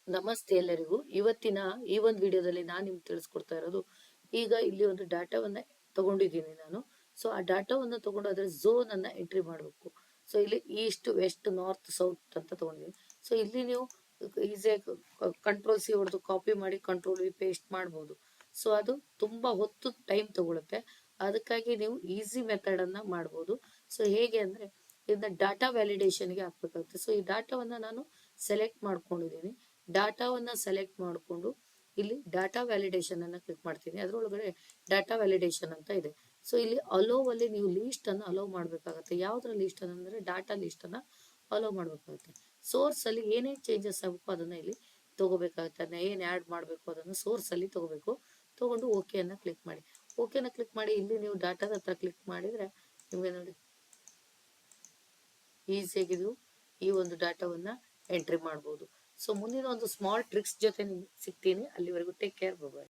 ನಮಸ್ತೆ ಎಲ್ಲರಿಗೂ. ಇವತ್ತಿನ ಈ ಒಂದು ವಿಡಿಯೋದಲ್ಲಿ ನಾನು ನಿಮ್ಗೆ ತಿಳಿಸ್ಕೊಡ್ತಾ ಇರೋದು, ಈಗ ಇಲ್ಲಿ ಒಂದು ಡಾಟಾವನ್ನ ತಗೊಂಡಿದ್ದೀನಿ ನಾನು. ಸೊ ಆ ಡಾಟಾವನ್ನ ತಗೊಂಡು ಅದರ ಝೋನ್ ಅನ್ನ ಎಂಟ್ರಿ ಮಾಡಬೇಕು. ಸೊ ಇಲ್ಲಿ ಈಸ್ಟ್, ವೆಸ್ಟ್, ನಾರ್ತ್, ಸೌತ್ ಅಂತ ತಗೊಂಡಿದ್ದೀನಿ. ಸೊ ಇಲ್ಲಿ ನೀವು ಈಸಿಯಾಗಿ ಕಂಟ್ರೋಲ್ C ಹೊಡೆದು ಕಾಪಿ ಮಾಡಿ ಕಂಟ್ರೋಲ್ V ಪೇಸ್ಟ್ ಮಾಡ್ಬೋದು. ಸೊ ಅದು ತುಂಬಾ ಹೊತ್ತು ಟೈಮ್ ತಗೊಳುತ್ತೆ. ಅದಕ್ಕಾಗಿ ನೀವು ಈಸಿ ಮೆಥಡ್ ಅನ್ನ ಮಾಡ್ಬೋದು. ಸೊ ಹೇಗೆ ಅಂದ್ರೆ, ಇದನ್ನ ಡಾಟಾ ವ್ಯಾಲಿಡೇಷನ್ಗೆ ಹಾಕ್ಬೇಕಾಗುತ್ತೆ. ಸೊ ಈ ಡಾಟಾವನ್ನ ನಾನು ಸೆಲೆಕ್ಟ್ ಮಾಡ್ಕೊಂಡಿದ್ದೀನಿ. ಡಾಟಾವನ್ನ ಸೆಲೆಕ್ಟ್ ಮಾಡಿಕೊಂಡು ಇಲ್ಲಿ ಡಾಟಾ ವ್ಯಾಲಿಡೇಷನ್ ಅನ್ನ ಕ್ಲಿಕ್ ಮಾಡ್ತೀನಿ. ಅದರೊಳಗಡೆ ಡಾಟಾ ವ್ಯಾಲಿಡೇಷನ್ ಅಂತ ಇದೆ. ಸೊ ಇಲ್ಲಿ ಅಲೋ ಅಲ್ಲಿ ನೀವು ಲೀಸ್ಟ್ ಅನ್ನ ಅಲೋ ಮಾಡ್ಬೇಕಾಗತ್ತೆ. ಯಾವ್ದ್ರ ಲೀಸ್ಟ್ ಅಂದ್ರೆ ಡಾಟಾ ಲೀಸ್ಟ್ ಅನ್ನ ಅಲೋ ಮಾಡ್ಬೇಕಾಗುತ್ತೆ. ಸೋರ್ಸ್ ಅಲ್ಲಿ ಏನೇನ್ ಚೇಂಜಸ್ ಆಗಬೇಕು ಅದನ್ನ ಇಲ್ಲಿ ತಗೋಬೇಕಾಗುತ್ತೆ. ಅದನ್ನ ಏನ್ ಆಡ್ ಮಾಡ್ಬೇಕು ಅದನ್ನ ಸೋರ್ಸ್ ಅಲ್ಲಿ ತಗೋಬೇಕು. ತಗೊಂಡು ಓಕೆ ಅನ್ನ ಕ್ಲಿಕ್ ಮಾಡಿ. ಓಕೆನ ಕ್ಲಿಕ್ ಮಾಡಿ ಇಲ್ಲಿ ನೀವು ಡಾಟಾದ ಹತ್ರ ಕ್ಲಿಕ್ ಮಾಡಿದ್ರೆ ನಿಮ್ಗೆ ನೋಡಿ ಈಸಿಯಾಗಿ ಈ ಒಂದು ಡಾಟಾವನ್ನ ಎಂಟ್ರಿ ಮಾಡ್ಬೋದು. ಸೊ ಮುಂದಿನ ಒಂದು ಸ್ಮಾಲ್ ಟ್ರಿಕ್ಸ್ ಜೊತೆ ಸಿಗ್ತೀನಿ. ಅಲ್ಲಿವರೆಗೂ ಟೇಕ್ ಕೇರ್. ಬಾಯ್.